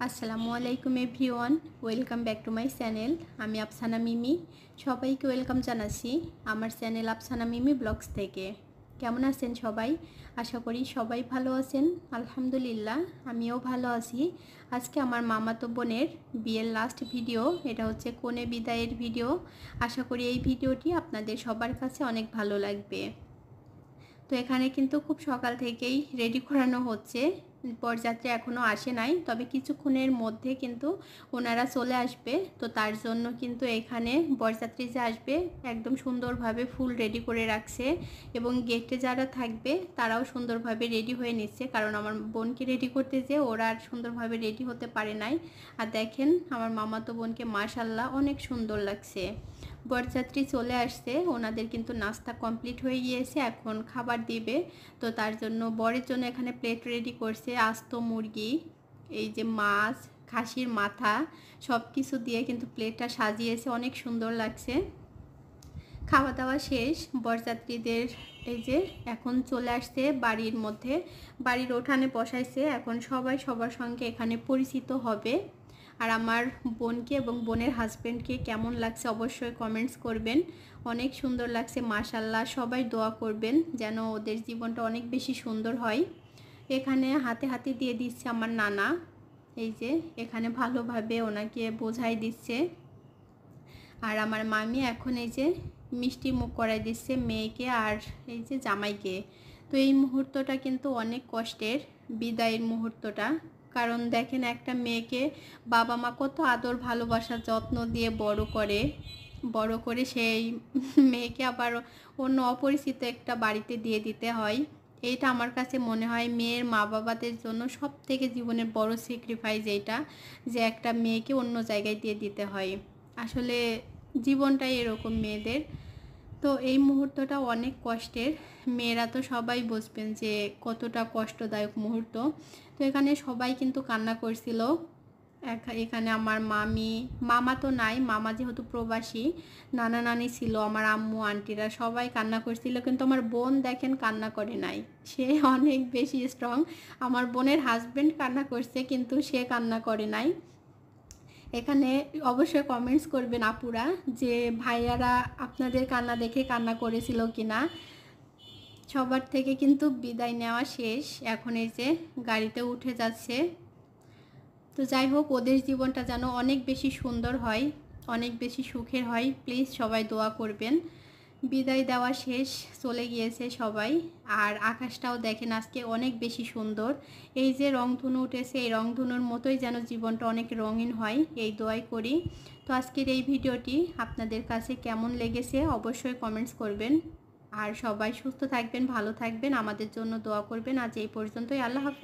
আসসালামু আলাইকুম everyone, welcome back to my channel. আমি আফসানা মিমি। সবাইকে ওয়েলকাম জানাচ্ছি আমার চ্যানেল আফসানা মিমি ব্লগস থেকে। কেমন আছেন সবাই? আশা করি সবাই ভালো আছেন। আলহামদুলিল্লাহ, আমিও ভালো আছি। আজকে আমার মামাতো বোনের বিয়ের লাস্ট ভিডিও, এটা হচ্ছে কনে বিদায়ের ভিডিও। আশা করি এই ভিডিওটি আপনাদের সবার কাছে অনেক ভালো লাগবে। তো এখানে কিন্তু খুব সকাল থেকেই রেডি করানো হচ্ছে। বরযাত্রী এখনও আসে নাই, তবে কিছুক্ষণের মধ্যে কিন্তু ওনারা চলে আসবে। তো তার জন্য কিন্তু এখানে বরযাত্রী যে আসবে একদম সুন্দরভাবে ফুল রেডি করে রাখছে, এবং গেটে যারা থাকবে তারাও সুন্দরভাবে রেডি হয়ে নিচ্ছে, কারণ আমার বোনকে রেডি করতে যে ওরা আর সুন্দরভাবে রেডি হতে পারে নাই। আর দেখেন আমার মামাতো বোনকে মাশাআল্লাহ অনেক সুন্দর লাগছে। বরযাত্রী চলে আসছে, ওনাদের কিন্তু নাস্তা কমপ্লিট হয়ে গিয়েছে, এখন খাবার দিবে। তো তার জন্য বরের জন্য এখানে প্লেট রেডি করছে, আস্ত মুরগি, এই যে মাছ, খাসির মাথা, সব কিছু দিয়ে কিন্তু প্লেটটা সাজিয়েছে, অনেক সুন্দর লাগছে। খাওয়া দাওয়া শেষ, বরযাত্রীদের এই যে এখন চলে আসছে বাড়ির মধ্যে, বাড়ির উঠানে বসাইছে। এখন সবাই সবার সঙ্গে এখানে পরিচিত হবে। আর আমার বোনকে এবং বোনের হাজব্যান্ডকে কেমন লাগছে অবশ্যই কমেন্টস করবেন। অনেক সুন্দর লাগছে মাশাআল্লাহ। সবাই দোয়া করবেন যেন ওদের জীবনটা অনেক বেশি সুন্দর হয়। এখানে হাতে হাতে দিয়ে দিচ্ছে আমার নানা, এই যে এখানে ভালোভাবে ওনাকে বোঝাই দিচ্ছে। আর আমার মামি এখন এই যে মিষ্টি মুখ করাই দিচ্ছে মেয়েকে আর এই যে জামাইকে। তো এই মুহূর্তটা কিন্তু অনেক কষ্টের, বিদায়ের মুহূর্তটা। কারণ দেখেন একটা মেয়েকে বাবা মা কত আদর ভালোবাসা যত্ন দিয়ে বড় করে সেই মেয়েকে আবার অন্য অপরিচিত একটা বাড়িতে দিয়ে দিতে হয়। এইটা আমার কাছে মনে হয় মেয়ের মা বাবাদের জন্য সব থেকে জীবনের বড় স্যাক্রিফাইস এইটা, যে একটা মেয়েকে অন্য জায়গায় দিয়ে দিতে হয়। আসলে জীবনটাই এরকম মেয়েদের। তো এই মুহূর্তটা অনেক কষ্টের, মেয়েরা তো সবাই বুঝবেন যে কতটা কষ্টদায়ক মুহূর্ত। তো এখানে সবাই কিন্তু কান্না করছিল। এখানে আমার মামা তো নাই, মামা যেহেতু প্রবাসী, নানা নানি ছিল, আমার আম্মু আন্টিরা সবাই কান্না করছিল, কিন্তু আমার বোন দেখেন কান্না করে নাই, সে অনেক বেশি স্ট্রং। আমার বোনের হাজব্যান্ড কান্না করছে কিন্তু সে কান্না করে নাই। এখানে অবশ্যই কমেন্টস করবেন আপুরা যে ভাইয়ারা আপনাদের কান্না দেখে কান্না করেছিল কিনা। সবার থেকে কিন্তু বিদায় নেওয়া শেষ, এখন এই যে গাড়িতে উঠে যাচ্ছে। তো যাই হোক, ওদের জীবনটা যেন অনেক বেশি সুন্দর হয়, অনেক বেশি সুখের হয়। প্লিজ সবাই দোয়া করবেন। বিদায় দেওয়া শেষ, চলে গিয়েছে সবাই। আর আকাশটাও দেখেন আজকে অনেক বেশি সুন্দর। এই যে রংধনু উঠেছে, এই রংধনুর মতোই যেন জীবনটা অনেক রঙিন হয়, এই দোয়াই করি। তো আজকের এই ভিডিওটি আপনাদের কাছে কেমন লেগেছে অবশ্যই কমেন্টস করবেন। আর সবাই সুস্থ থাকবেন, ভালো থাকবেন, আমাদের জন্য দোয়া করবেন। আজ এই পর্যন্তই। আল্লাহ হাফেজ।